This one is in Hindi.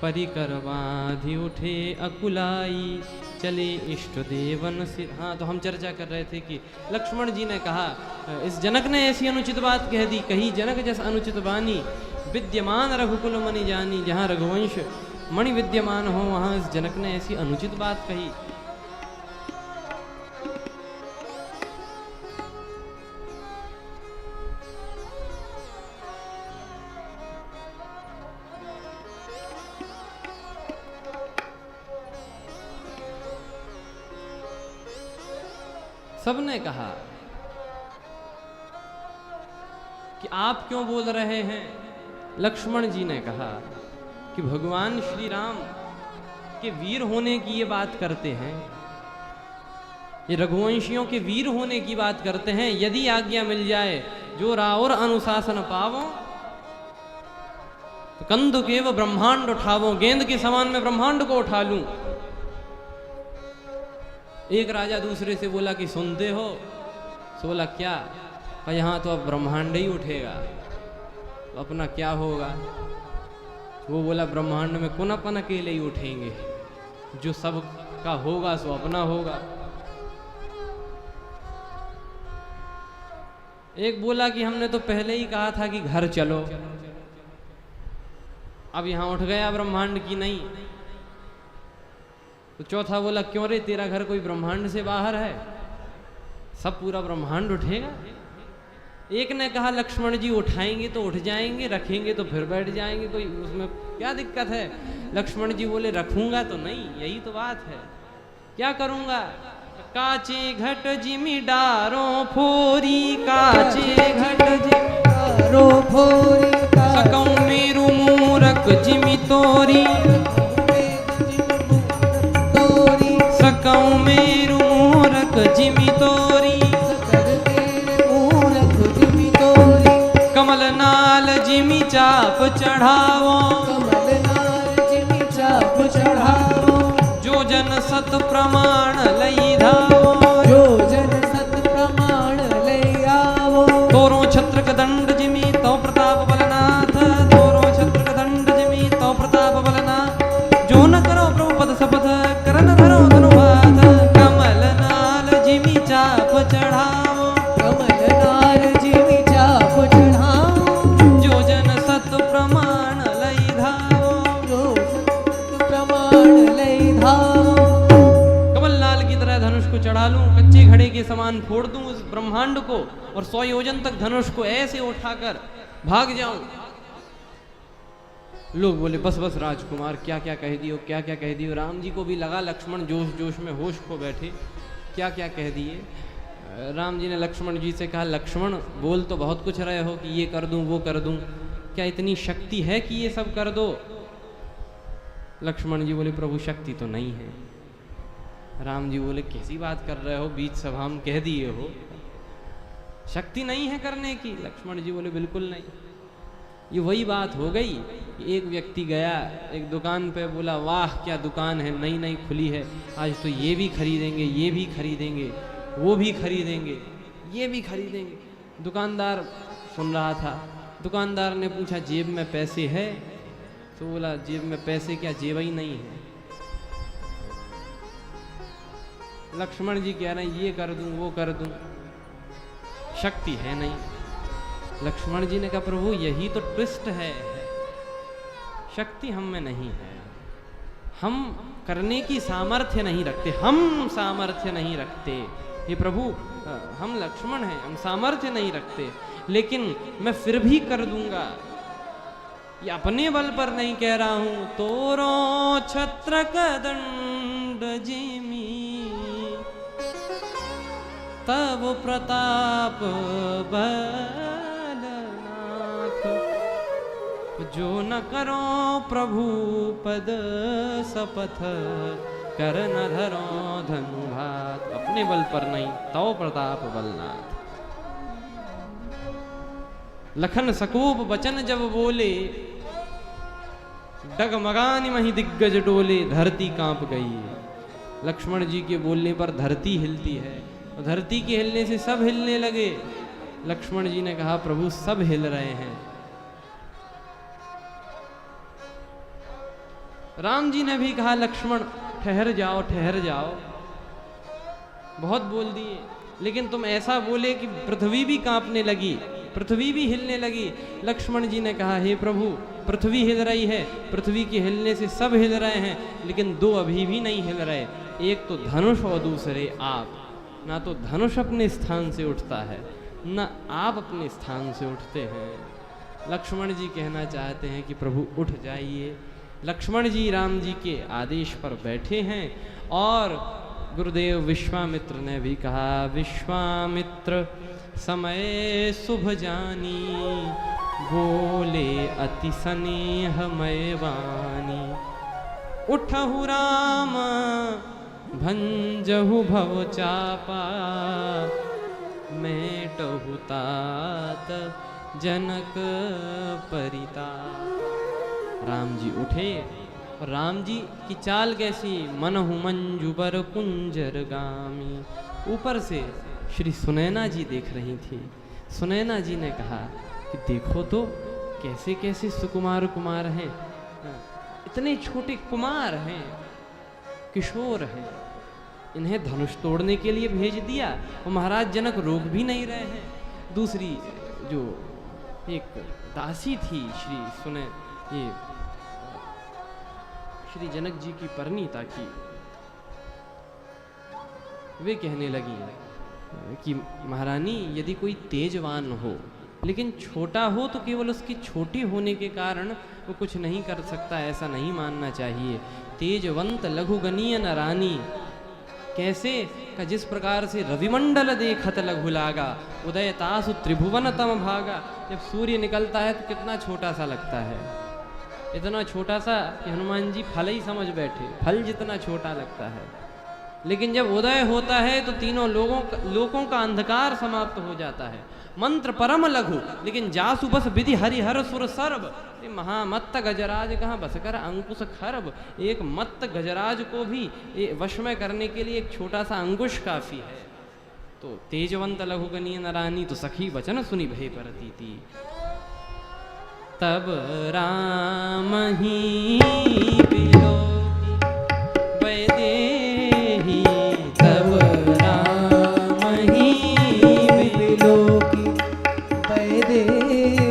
परिकर बांधि उठे अकुलाई, चले इष्ट देवन से। हाँ, तो हम चर्चा कर रहे थे कि लक्ष्मण जी ने कहा, इस जनक ने ऐसी अनुचित बात कह दी, कही जनक जैसा अनुचित बानी, विद्यमान रघुकुल मणि जानी। जहाँ रघुवंश मणि विद्यमान हो वहाँ इस जनक ने ऐसी अनुचित बात कही। सबने कहा कि आप क्यों बोल रहे हैं। लक्ष्मण जी ने कहा कि भगवान श्री राम के वीर होने की ये बात करते हैं, ये रघुवंशियों के वीर होने की बात करते हैं। यदि आज्ञा मिल जाए जो रावर अनुशासन पावो, तो कंद के वो ब्रह्मांड उठावो, गेंद के समान में ब्रह्मांड को उठा लूं। एक राजा दूसरे से बोला कि सुनते हो? तो बोला क्या? यहाँ तो अब ब्रह्मांड ही उठेगा, तो अपना क्या होगा? वो बोला ब्रह्मांड में कौन अपन अकेले ही उठेंगे, जो सब का होगा सो अपना होगा। एक बोला कि हमने तो पहले ही कहा था कि घर चलो, अब यहाँ उठ गया ब्रह्मांड की नहीं। तो चौथा बोला क्यों रे, तेरा घर कोई ब्रह्मांड से बाहर है, सब पूरा ब्रह्मांड उठेगा। एक ने कहा लक्ष्मण जी उठाएंगे तो उठ जाएंगे, रखेंगे तो फिर बैठ जाएंगे, कोई उसमें क्या दिक्कत है। लक्ष्मण जी बोले रखूंगा तो नहीं, यही तो बात है, क्या करूंगा। काचे घट जिमी डारो फोरी, काचे घट जिमी डारो फोरी, सकौ मेरु मूरख जिमी तोरी, सकौ मेरु मूरख जिमी तोरी, कमल नाल जिमी चाप चढ़ावो, कमल नाल जिमी चाप चढ़ावो, जो जन सत प्रमाण लई धावो, जो जन सत प्रमाण लई आवो। तोरो छत्रक दंड जिमी तो प्रताप बलनाथ, तोरो छत्रक दंड जिमी तो प्रताप बलनाथ, जो न करो प्रभु पद शपथ करन धरो धनुवाद, कमल नाल जिमी चाप चढ़ावो, कमल नाल जिमी चाप चढ़ावो, जो जन सत प्रमाण लई धावो, जो सत प्रमाण लई धावो। कमल नाल की तरह धनुष को चढ़ा लूं, कच्चे घड़े के समान फोड़ दूं उस ब्रह्मांड को, और 100 योजन तक धनुष को ऐसे उठाकर भाग जाऊं। लोग बोले बस बस राजकुमार, क्या क्या कह दियो, क्या क्या कह दियो। राम जी को भी लगा लक्ष्मण जोश जोश में होश खो बैठे, क्या क्या कह दिए। राम जी ने लक्ष्मण जी से कहा लक्ष्मण बोल तो बहुत कुछ रहे हो कि ये कर दूं वो कर दूं, क्या इतनी शक्ति है कि ये सब कर दो। लक्ष्मण जी बोले प्रभु शक्ति तो नहीं है। राम जी बोले कैसी बात कर रहे हो, बीच सभा में कह दिए हो शक्ति नहीं है करने की। लक्ष्मण जी बोले बिल्कुल नहीं। ये वही बात हो गई, एक व्यक्ति गया एक दुकान पे, बोला वाह क्या दुकान है, नई नई खुली है, आज तो ये भी खरीदेंगे, ये भी खरीदेंगे, वो भी खरीदेंगे, ये भी खरीदेंगे। दुकानदार सुन रहा था। दुकानदार ने पूछा जेब में पैसे है? तो बोला जेब में पैसे क्या, जेब ही नहीं है। लक्ष्मण जी कह रहे हैं ये कर दूं वो कर दूं, शक्ति है नहीं। लक्ष्मण जी ने कहा प्रभु यही तो ट्विस्ट है, शक्ति हम में नहीं है, हम करने की सामर्थ्य नहीं रखते, हम सामर्थ्य नहीं रखते। हे प्रभु हम लक्ष्मण हैं, हम सामर्थ्य नहीं रखते, लेकिन मैं फिर भी कर दूंगा, ये अपने बल पर नहीं कह रहा हूं। तोरो छत्रक दंड जिमी तब प्रताप बलनाथ, जो न करो प्रभु पद शपथ कर न धरो धनुभात। अपने बल पर नहीं तो प्रताप बलनाथ। लखन सकोप वचन जब बोले, डगमगानी मही दिग्गज डोले, धरती कांप गई। लक्ष्मण जी के बोलने पर धरती हिलती है, और धरती के हिलने से सब हिलने लगे। लक्ष्मण जी ने कहा, प्रभु सब हिल रहे हैं। राम जी ने भी कहा, लक्ष्मण ठहर जाओ ठहर जाओ, बहुत बोल दिए, लेकिन तुम ऐसा बोले कि पृथ्वी भी कांपने लगी, पृथ्वी भी हिलने लगी। लक्ष्मण जी ने कहा, हे प्रभु पृथ्वी हिल रही है, पृथ्वी के हिलने से सब हिल रहे हैं, लेकिन दो अभी भी नहीं हिल रहे, एक तो धनुष और दूसरे आप। ना तो धनुष अपने स्थान से उठता है, ना आप अपने स्थान से उठते हैं। लक्ष्मण जी कहना चाहते हैं कि प्रभु उठ जाइए। लक्ष्मण जी राम जी के आदेश पर बैठे हैं, और गुरुदेव विश्वामित्र ने भी कहा, विश्वामित्र समय शुभ जानी, बोले अति स्नेहमय वाणी। उठहु राम भंजहु भव चापा, मेटहु तात जनक परिताप। राम जी उठे, और राम जी की चाल कैसी, मनहु मंजुबर कुंजर गामी। ऊपर से श्री सुनैना जी देख रही थी। सुनैना जी ने कहा कि देखो तो कैसे कैसे सुकुमार कुमार हैं, इतने छोटे कुमार हैं, किशोर हैं, इन्हें धनुष तोड़ने के लिए भेज दिया, और महाराज जनक रोक भी नहीं रहे हैं। दूसरी जो एक दासी थी श्री जनक जी की परिणीता की, वे कहने लगी कि महारानी, यदि कोई तेजवान हो लेकिन छोटा हो तो केवल उसकी छोटी होने के कारण वो कुछ नहीं कर सकता, ऐसा नहीं मानना चाहिए। तेजवंत लघुगनीय न रानी, कैसे का जिस प्रकार से रविमंडल देखत लघु लागा, उदय तासु त्रिभुवन तम भागा। जब सूर्य निकलता है तो कितना छोटा सा लगता है, इतना छोटा सा कि हनुमान जी फल ही समझ बैठे, फल जितना छोटा लगता है। लेकिन जब उदय होता है तो तीनों लोगों का अंधकार समाप्त हो जाता है। मंत्र परम लघु, लेकिन जासु बस विधि हरिहर सुर सर्व। महामत्त गजराज कहाँ बस कर अंकुश खरब। एक मत्त गजराज को भी वश में करने के लिए एक छोटा सा अंकुश काफी है। तो तेजवंत लघुगनीय नरानी तो सखी वचन सुनी भय परती थी। तब राम ही बिलोकी वैदेही, तब राम ही बिलोकी वैदेही।